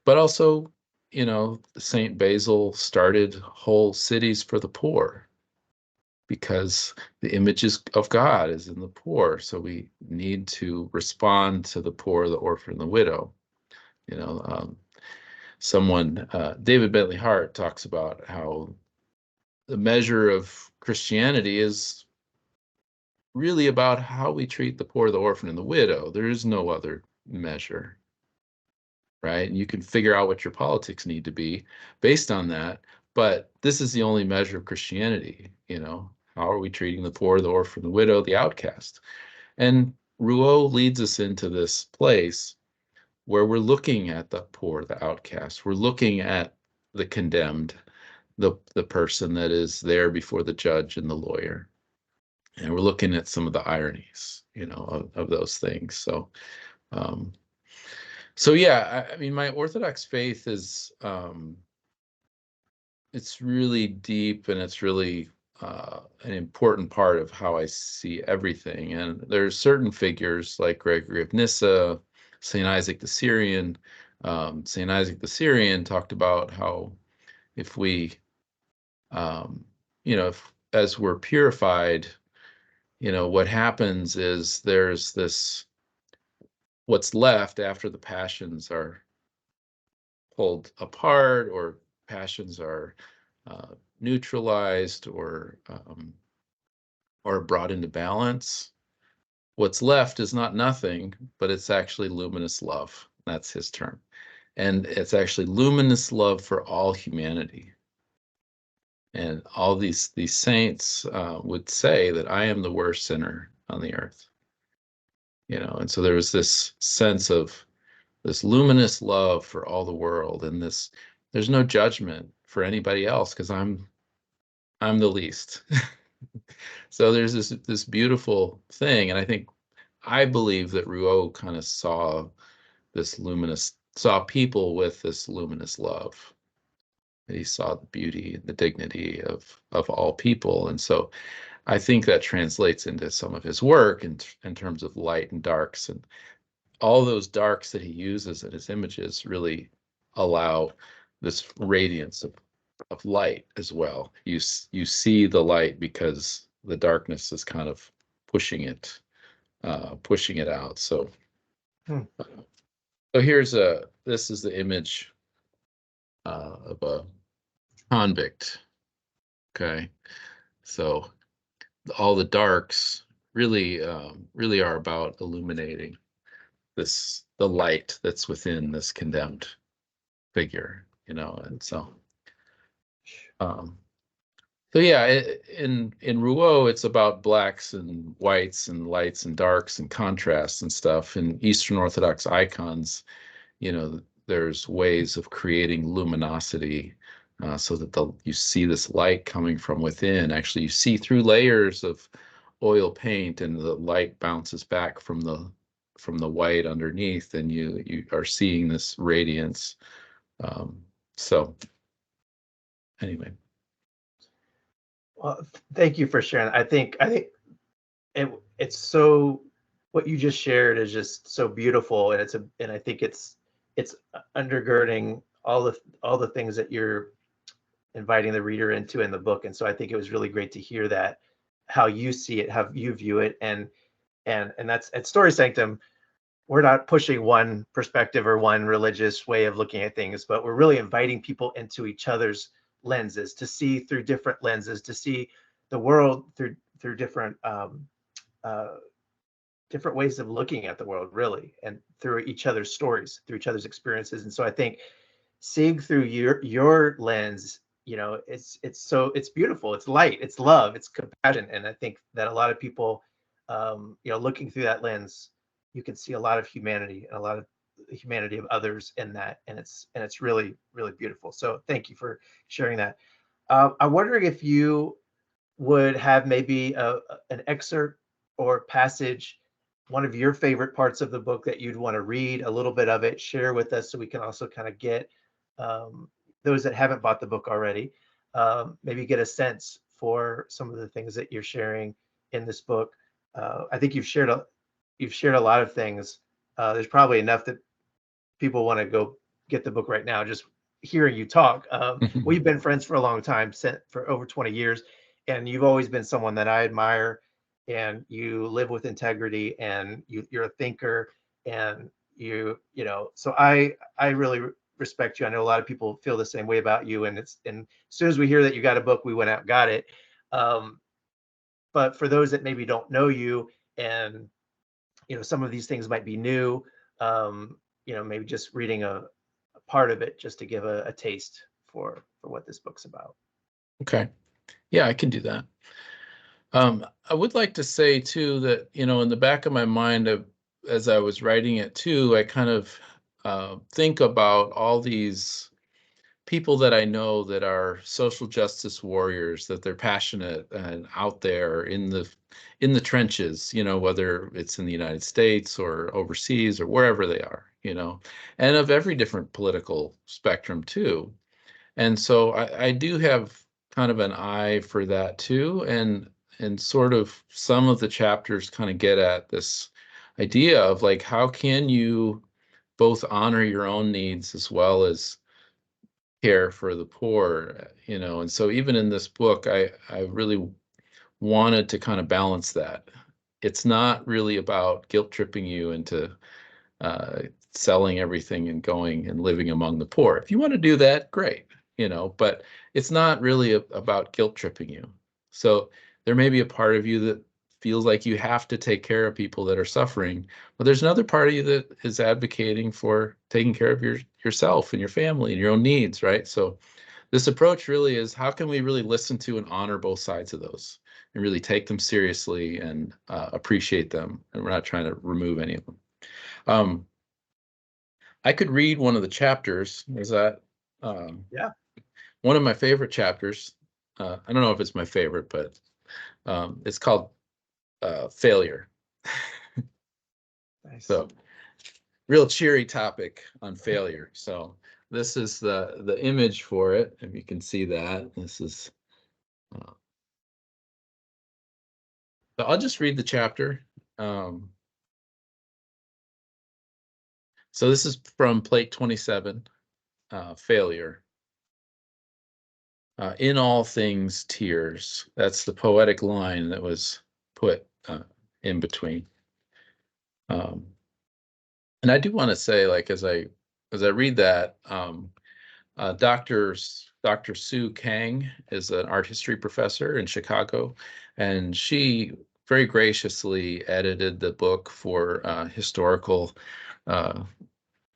But also, Saint Basil started whole cities for the poor because the images of God is in the poor. So we need to respond to the poor, the orphan, and the widow. You know, David Bentley Hart talks about how the measure of Christianity is really about how we treat the poor, the orphan, and the widow. There is no other measure, right? And you can figure out what your politics need to be based on that. But this is the only measure of Christianity. How are we treating the poor, the orphan, the widow, the outcast? And Rouault leads us into this place where we're looking at the poor, the outcast. We're looking at the condemned, the person that is there before the judge and the lawyer. And we're looking at some of the ironies, of those things. So yeah, I mean, my Orthodox faith is it's really deep, and it's really an important part of how I see everything. And there's certain figures like Gregory of Nyssa, Saint Isaac the Syrian. Saint Isaac the Syrian talked about how if we, if as we're purified, what happens is there's this, what's left after the passions are pulled apart, or passions are neutralized, or brought into balance. What's left is not nothing, but it's actually luminous love. That's his term. And it's actually luminous love for all humanity. And all these saints would say that I am the worst sinner on the earth. And so there was this sense of this luminous love for all the world, and there's no judgment for anybody else because I'm the least. So there's this beautiful thing, and I believe that Rouault kind of saw people with this luminous love. That he saw the beauty and the dignity of all people, and so I think that translates into some of his work in terms of light and darks, and all those darks that he uses in his images really allow this radiance of light as well. You see the light because the darkness is kind of pushing it out. So Hmm. this is the image of a convict. Okay, so all the darks really are about illuminating the light that's within this condemned figure, and um, so yeah, in Rouault, it's about blacks and whites and lights and darks and contrasts and stuff. In Eastern Orthodox icons, there's ways of creating luminosity, so that you see this light coming from within. Actually, you see through layers of oil paint, and the light bounces back from the white underneath, and you are seeing this radiance. So anyway. Well, thank you for sharing. I think it's so, what you just shared is just so beautiful, and I think it's undergirding all the things that you're inviting the reader into in the book. And so I think it was really great to hear that, how you see it, how you view it. And that's at Story Sanctum, we're not pushing one perspective or one religious way of looking at things, but we're really inviting people into each other's lenses, to see through different lenses, to see the world through uh, different ways of looking at the world, really, and through each other's stories, through each other's experiences. And so I think seeing through your lens, it's beautiful, it's light, it's love, it's compassion. And I think that a lot of people, looking through that lens, you can see a lot of humanity and a lot of the humanity of others in that. And it's really, really beautiful. So thank you for sharing that. I'm wondering if you would have maybe an excerpt or passage, one of your favorite parts of the book that you'd want to read a little bit of it, share with us, so we can also kind of get, um, those that haven't bought the book already, maybe get a sense for some of the things that you're sharing in this book. I think you've shared a lot of things. There's probably enough that people want to go get the book right now, just hearing you talk. We've been friends for a long time, for over 20 years, and you've always been someone that I admire. And you live with integrity, and you're a thinker, and so I really respect you. I know a lot of people feel the same way about you, and as soon as we hear that you got a book, we went out and got it. Um, but for those that maybe don't know you, and some of these things might be new, maybe just reading a part of it, just to give a taste for what this book's about. Okay. Yeah, I can do that. I would like to say too that, in the back of my mind, as I was writing it too, I kind of think about all these people that I know that are social justice warriors, that they're passionate and out there in the trenches, whether it's in the United States or overseas or wherever they are, and of every different political spectrum too. And so I do have kind of an eye for that too, and sort of some of the chapters kind of get at this idea of like, how can you both honor your own needs as well as care for the poor, and so even in this book, I really wanted to kind of balance that. It's not really about guilt tripping you into uh, selling everything and going and living among the poor. If you want to do that, great, but it's not really about guilt tripping you. So there may be a part of you that feels like you have to take care of people that are suffering, but there's another part of you that is advocating for taking care of yourself and your family and your own needs, right? So this approach really is, how can we really listen to and honor both sides of those and really take them seriously and appreciate them, and we're not trying to remove any of them. um, I could read one of the chapters. Is that Yeah. one of my favorite chapters? I don't know if it's my favorite, but it's called Failure. Nice. So, real cheery topic on failure. So, this is the image for it. If you can see that, this is. Uh, so I'll just read the chapter. Um, so this is from plate 27, Failure. In all things, tears. That's the poetic line that was put in between. Um, and I do want to say, like, as I read that, Dr. Sue Kang is an art history professor in Chicago, and she very graciously edited the book for uh,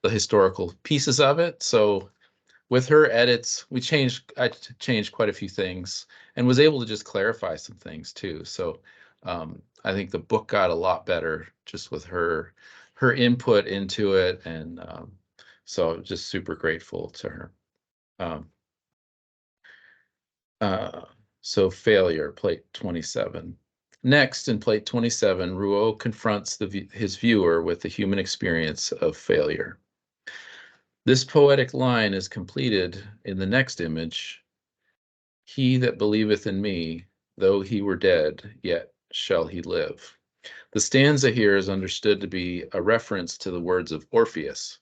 the historical pieces of it. So with her edits, I changed quite a few things and was able to just clarify some things too. So I think the book got a lot better just with her input into it, and so just super grateful to her. Um, uh, so Failure, plate 27. Next, in plate 27, Rouault confronts his viewer with the human experience of failure. This poetic line is completed in the next image. He that believeth in me, though he were dead, yet shall he live. The stanza here is understood to be a reference to the words of Orpheus.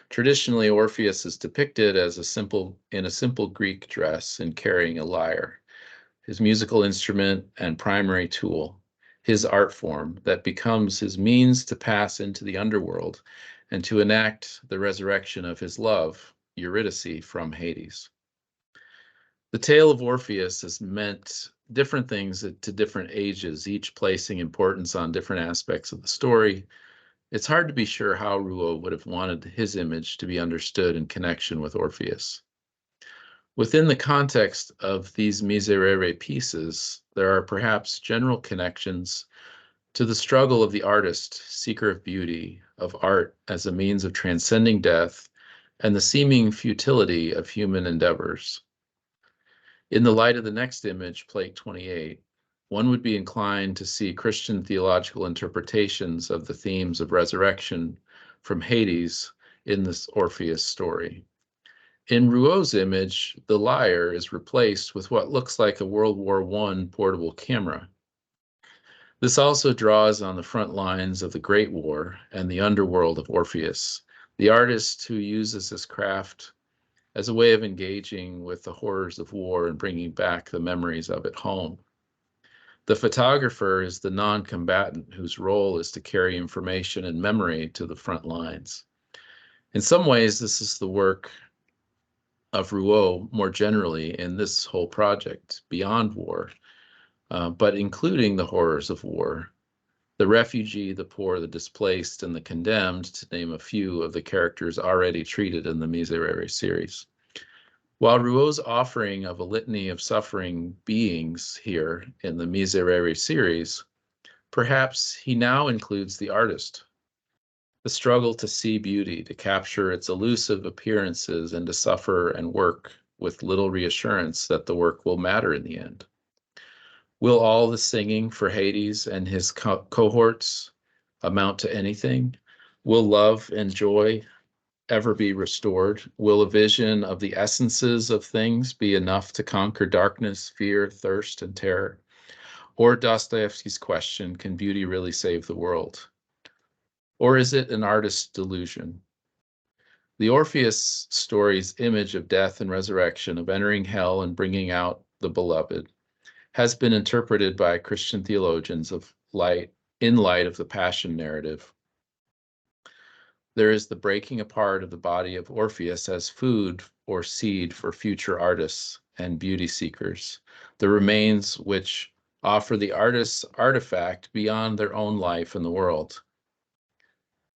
Traditionally, Orpheus is depicted as in a simple Greek dress and carrying a lyre, his musical instrument and primary tool, his art form that becomes his means to pass into the underworld and to enact the resurrection of his love, Eurydice, from Hades. The tale of Orpheus has meant different things to different ages, each placing importance on different aspects of the story. It's hard to be sure how Rouault would have wanted his image to be understood in connection with Orpheus. Within the context of these Miserere pieces, there are perhaps general connections to the struggle of the artist, seeker of beauty, of art as a means of transcending death, and the seeming futility of human endeavors. In the light of the next image, plate 28, one would be inclined to see Christian theological interpretations of the themes of resurrection from Hades in this Orpheus story. In Rouault's image, the lyre is replaced with what looks like a World War I portable camera. This also draws on the front lines of the Great War and the underworld of Orpheus, the artist who uses this craft as a way of engaging with the horrors of war and bringing back the memories of it home. The photographer is the non-combatant whose role is to carry information and memory to the front lines. In some ways, this is the work of Rouault more generally in this whole project, beyond war, but including the horrors of war, the refugee, the poor, the displaced, and the condemned, to name a few of the characters already treated in the Miserere series. While Rouault's offering of a litany of suffering beings here in the Miserere series, perhaps he now includes the artist, the struggle to see beauty, to capture its elusive appearances, and to suffer and work with little reassurance that the work will matter in the end. Will all the singing for Hades and his cohorts amount to anything? Will love and joy ever be restored? Will a vision of the essences of things be enough to conquer darkness, fear, thirst, and terror? Or Dostoevsky's question, can beauty really save the world? Or is it an artist's delusion? The Orpheus story's image of death and resurrection, of entering hell and bringing out the beloved, has been interpreted by Christian theologians in light of the Passion narrative. There is the breaking apart of the body of Orpheus as food or seed for future artists and beauty seekers, the remains which offer the artist's artifact beyond their own life in the world.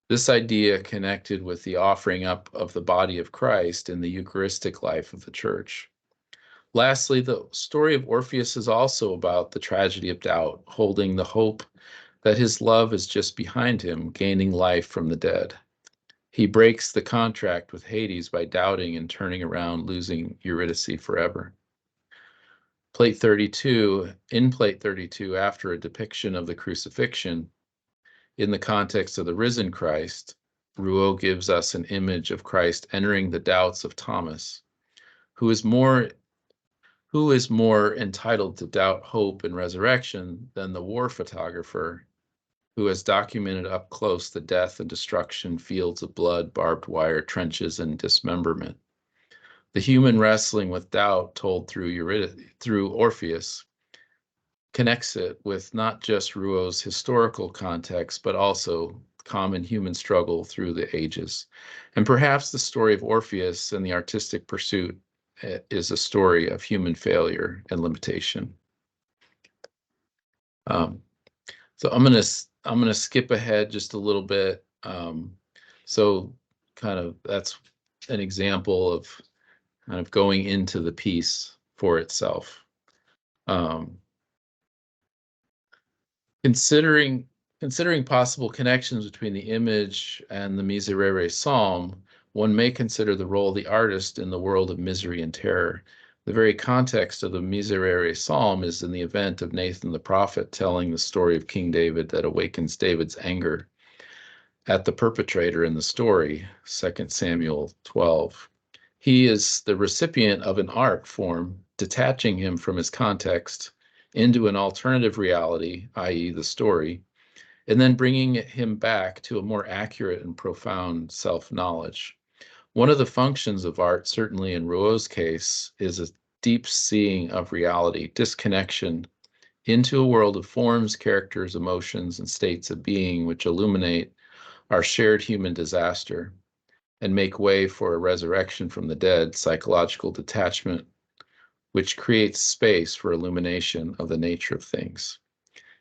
This idea connected with the offering up of the body of Christ in the Eucharistic life of the Church. Lastly, the story of Orpheus is also about the tragedy of doubt, holding the hope that his love is just behind him, gaining life from the dead. He breaks the contract with Hades by doubting and turning around, losing Eurydice forever. In plate 32, after a depiction of the crucifixion, in the context of the risen Christ, Rouault gives us an image of Christ entering the doubts of Thomas, who is more entitled to doubt hope and resurrection than the war photographer who has documented up close the death and destruction, fields of blood, barbed wire, trenches, and dismemberment. The human wrestling with doubt told through Orpheus connects it with not just Rouault's historical context, but also common human struggle through the ages. And perhaps the story of Orpheus and the artistic pursuit is a story of human failure and limitation. So I'm gonna skip ahead just a little bit. So kind of that's an example of kind of going into the piece for itself. Considering possible connections between the image and the Miserere psalm, one may consider the role of the artist in the world of misery and terror. The very context of the Miserere psalm is in the event of Nathan the prophet telling the story of King David that awakens David's anger at the perpetrator in the story, 2 Samuel 12. He is the recipient of an art form, detaching him from his context into an alternative reality, i.e. the story, and then bringing him back to a more accurate and profound self-knowledge. One of the functions of art, certainly in Rouault's case, is a deep seeing of reality, disconnection into a world of forms, characters, emotions, and states of being which illuminate our shared human disaster and make way for a resurrection from the dead, psychological detachment, which creates space for illumination of the nature of things.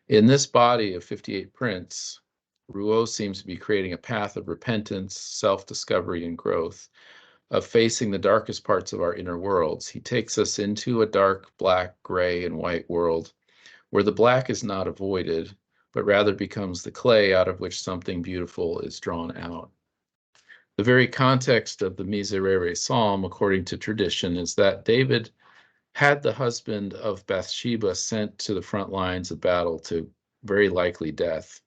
In this body of 58 prints, Rouault seems to be creating a path of repentance, self-discovery, and growth, of facing the darkest parts of our inner worlds. He takes us into a dark, black, gray, and white world where the black is not avoided, but rather becomes the clay out of which something beautiful is drawn out. The very context of the Miserere psalm, according to tradition, is that David had the husband of Bathsheba sent to the front lines of battle to very likely death.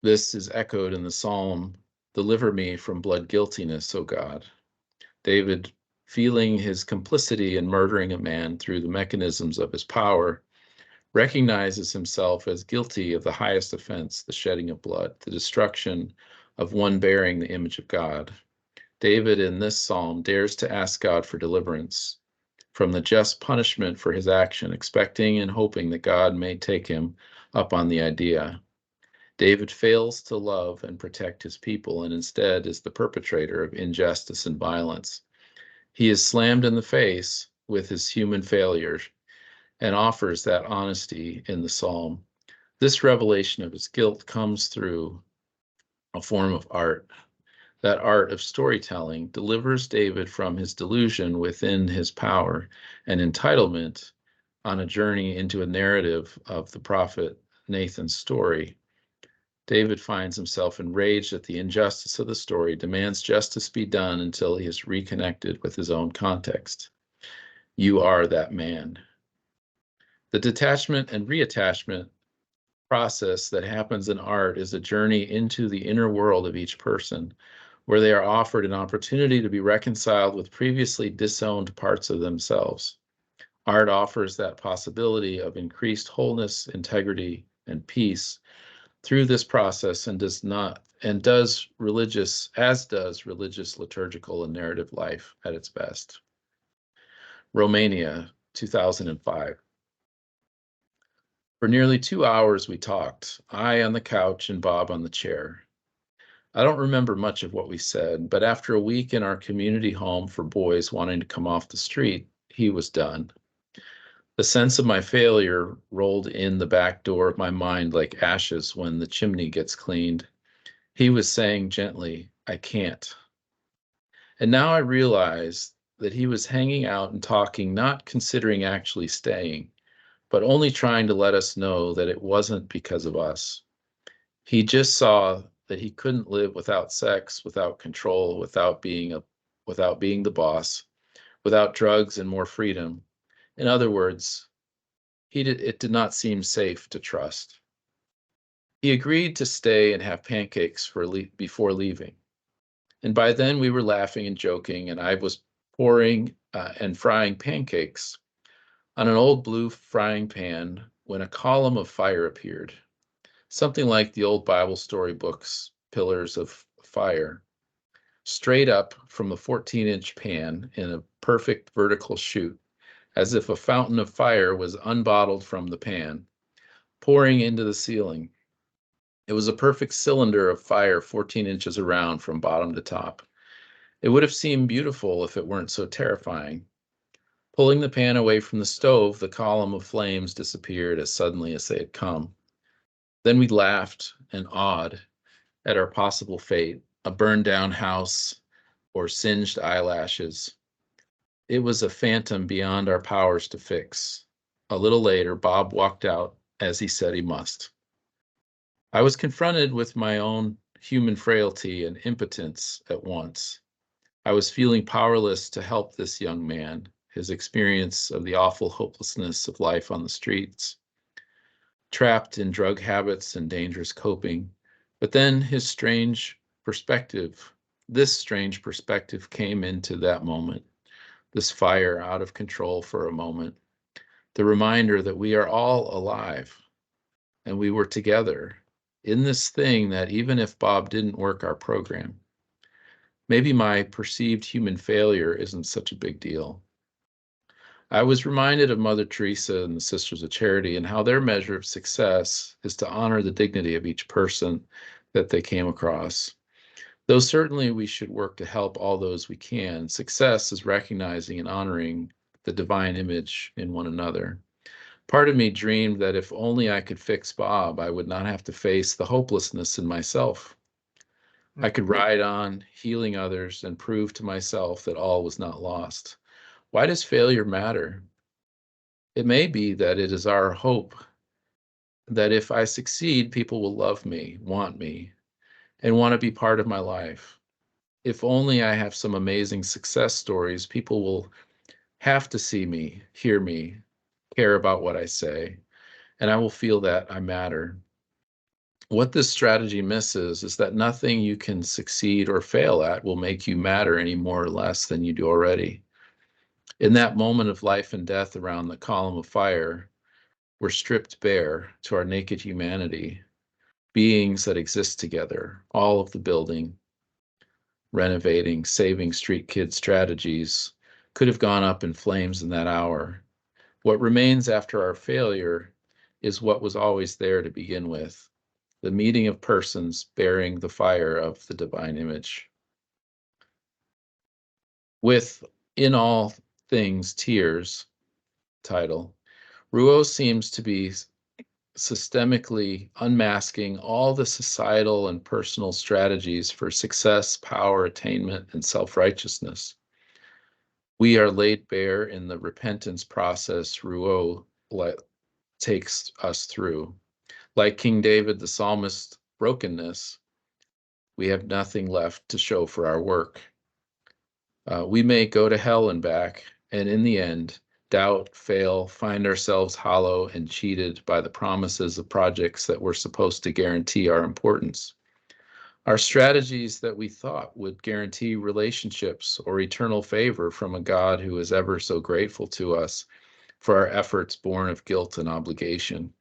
This is echoed in the psalm, "Deliver me from blood guiltiness, O God." David, feeling his complicity in murdering a man through the mechanisms of his power, recognizes himself as guilty of the highest offense, the shedding of blood, the destruction of one bearing the image of God. David, in this psalm, dares to ask God for deliverance from the just punishment for his action, expecting and hoping that God may take him up on the idea. David fails to love and protect his people and instead is the perpetrator of injustice and violence. He is slammed in the face with his human failures and offers that honesty in the psalm. This revelation of his guilt comes through a form of art. That art of storytelling delivers David from his delusion within his power and entitlement on a journey into a narrative of the prophet Nathan's story. David finds himself enraged at the injustice of the story, demands justice be done until he is reconnected with his own context. You are that man. The detachment and reattachment process that happens in art is a journey into the inner world of each person, where they are offered an opportunity to be reconciled with previously disowned parts of themselves. Art offers that possibility of increased wholeness, integrity, and peace through this process and does religious liturgical and narrative life at its best. Romania, 2005. For nearly 2 hours we talked, I on the couch and Bob on the chair. I don't remember much of what we said, but after a week in our community home for boys wanting to come off the street, he was done. The sense of my failure rolled in the back door of my mind like ashes when the chimney gets cleaned. He was saying gently, I can't. And now I realize that he was hanging out and talking, not considering actually staying, but only trying to let us know that it wasn't because of us. He just saw that he couldn't live without sex, without control, without being the boss, without drugs and more freedom. In other words, it did not seem safe to trust. He agreed to stay and have pancakes before leaving. And by then we were laughing and joking, and I was pouring and frying pancakes on an old blue frying pan when a column of fire appeared, something like the old Bible story books, pillars of fire, straight up from a 14-inch pan in a perfect vertical chute, as if a fountain of fire was unbottled from the pan, pouring into the ceiling. It was a perfect cylinder of fire 14 inches around from bottom to top. It would have seemed beautiful if it weren't so terrifying. Pulling the pan away from the stove, the column of flames disappeared as suddenly as they had come. Then we laughed and awed at our possible fate, a burned down house or singed eyelashes. It was a phantom beyond our powers to fix. A little later, Bob walked out as he said he must. I was confronted with my own human frailty and impotence at once. I was feeling powerless to help this young man, his experience of the awful hopelessness of life on the streets, trapped in drug habits and dangerous coping. But then this strange perspective came into that moment, this fire out of control for a moment. the reminder that we are all alive and we were together in this thing that even if Bob didn't work our program, maybe my perceived human failure isn't such a big deal. I was reminded of Mother Teresa and the Sisters of Charity and how their measure of success is to honor the dignity of each person that they came across. Though certainly we should work to help all those we can, success is recognizing and honoring the divine image in one another. Part of me dreamed that if only I could fix Bob, I would not have to face the hopelessness in myself. I could ride on, healing others, and prove to myself that all was not lost. Why does failure matter? It may be that it is our hope that if I succeed, people will love me, and want to be part of my life. If only I have some amazing success stories, people will have to see me, hear me, care about what I say, and I will feel that I matter. What this strategy misses is that nothing you can succeed or fail at will make you matter any more or less than you do already. In that moment of life and death around the column of fire, we're stripped bare to our naked humanity, beings that exist together, all of the building, renovating, saving street kid strategies could have gone up in flames in that hour. What remains after our failure is what was always there to begin with, the meeting of persons bearing the fire of the divine image. With In All Things Tears title, Rouault seems to be systemically unmasking all the societal and personal strategies for success, power, attainment, and self-righteousness. We are laid bare in the repentance process Rouault takes us through. Like King David, the psalmist's brokenness, we have nothing left to show for our work. We may go to hell and back, and in the end, doubt, fail, find ourselves hollow and cheated by the promises of projects that were supposed to guarantee our importance. Our strategies that we thought would guarantee relationships or eternal favor from a God who is ever so grateful to us for our efforts born of guilt and obligation.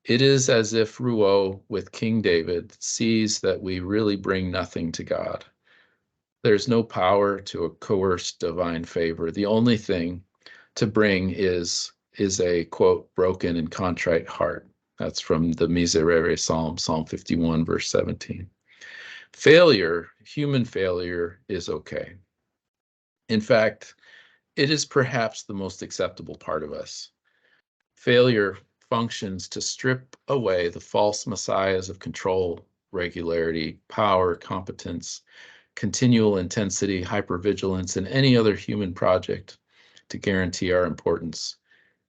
It is as if Rouault, with King David, sees that we really bring nothing to God. There's no power to coerce divine favor. The only thing to bring is a, quote, broken and contrite heart. That's from the Miserere Psalm, Psalm 51, verse 17. Failure, human failure, is okay. In fact, it is perhaps the most acceptable part of us. Failure functions to strip away the false messiahs of control, regularity, power, competence, continual intensity, hypervigilance, and any other human project to guarantee our importance.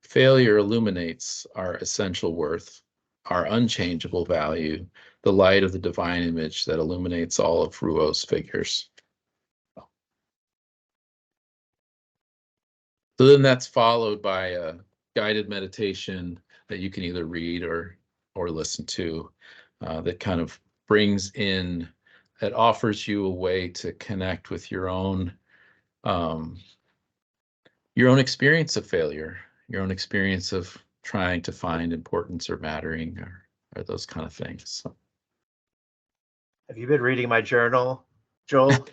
Failure illuminates our essential worth, our unchangeable value, the light of the divine image that illuminates all of Rouault's figures. So then that's followed by a guided meditation that you can either read or listen to that kind of brings in, that offers you a way to connect with your own experience of failure, your own experience of trying to find importance or mattering or those kind of things. So. Have you been reading my journal, Joel?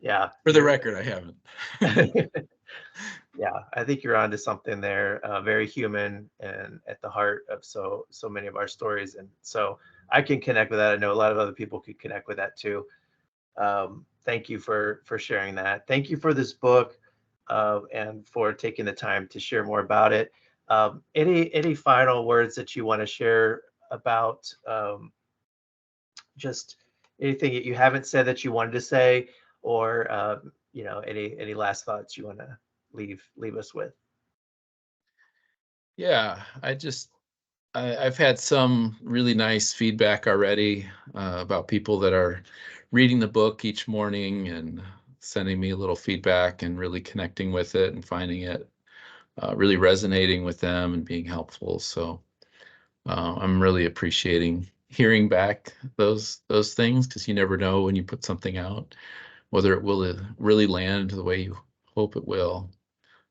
Yeah. For the record, I haven't. Yeah, I think you're onto something there. Very human and at the heart of so many of our stories, and so I can connect with that. I know a lot of other people could connect with that too. Thank you for sharing that. Thank you for this book, and for taking the time to share more about it. Any final words that you want to share about just anything that you haven't said that you wanted to say, or any last thoughts you want to leave us with? Yeah, I've had some really nice feedback already about people that are reading the book each morning and sending me a little feedback and really connecting with it and finding it really resonating with them and being helpful. So I'm really appreciating hearing back those things, because you never know when you put something out whether it will really land the way you hope it will.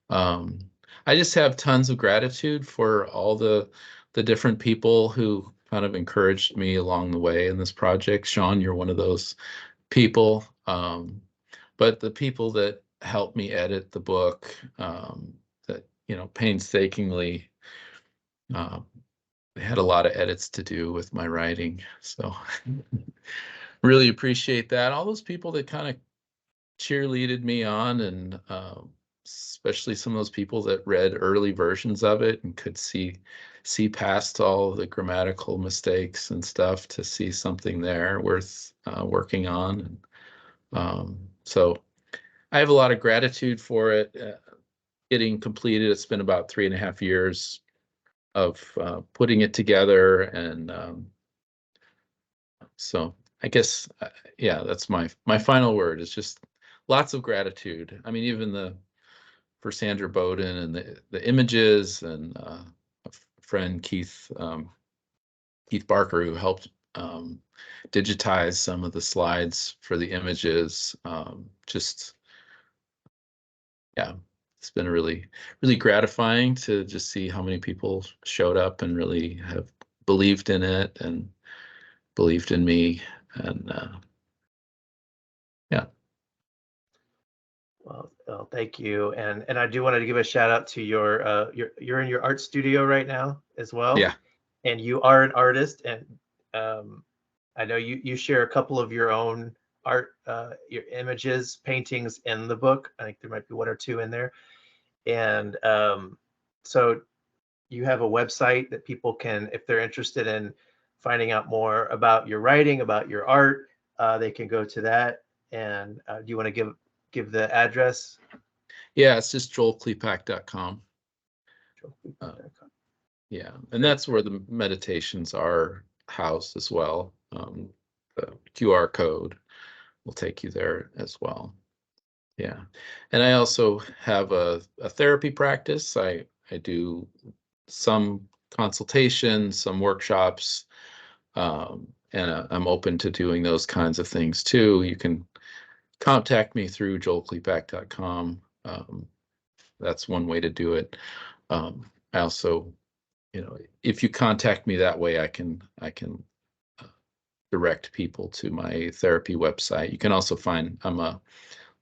I just have tons of gratitude for all the different people who kind of encouraged me along the way in this project. Shawn, you're one of those people. But the people that helped me edit the book, that, painstakingly, they had a lot of edits to do with my writing. So really appreciate that. All those people that kind of cheerleaded me on, and especially some of those people that read early versions of it and could see past all the grammatical mistakes and stuff to see something there worth working on. And so I have a lot of gratitude for it getting completed. It's been about 3.5 years of putting it together, and so I guess yeah, that's my final word. It's just lots of gratitude. I mean, even for Sandra Bowden and the images, and a friend Keith Barker, who helped digitize some of the slides for the images. Just yeah, it's been really gratifying to just see how many people showed up and really have believed in it and believed in me. And yeah. Well, thank you, and I do want to give a shout out to you're in your art studio right now as well, Yeah. and you are an artist, and I know you share a couple of your own art, your images, paintings in the book. I think there might be one or two in there, and so you have a website that people can, if they're interested in finding out more about your writing, about your art, they can go to that. And do you want to give the address? Yeah, it's just joelklepac.com. Yeah, and that's where the meditations are housed as well. The QR code will take you there as well. Yeah, and I also have a therapy practice. I do some consultations, some workshops, and I'm open to doing those kinds of things too. You can contact me through joelklepac.com. That's one way to do it. I also, if you contact me that way, I can direct people to my therapy website. You can also find I'm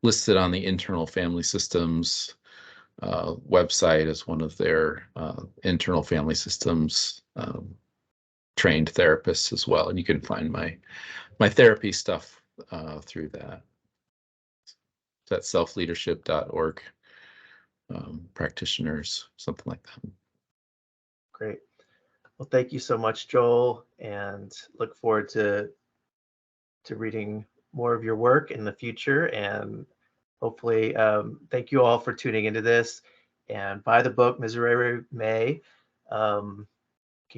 listed on the Internal Family Systems website as one of their internal family systems trained therapists as well, and you can find my therapy stuff through that. That's selfleadership.org, practitioners, something like that. Great. Well, thank you so much, Joel, and look forward to reading more of your work in the future. And hopefully, thank you all for tuning into this. And buy the book, Miserere Mei. Can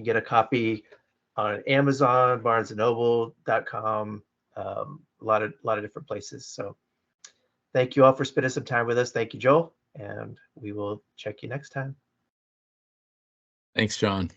get a copy on Amazon, BarnesandNoble.com, a lot of different places. So thank you all for spending some time with us. Thank you, Joel, and we will check you next time. Thanks, John.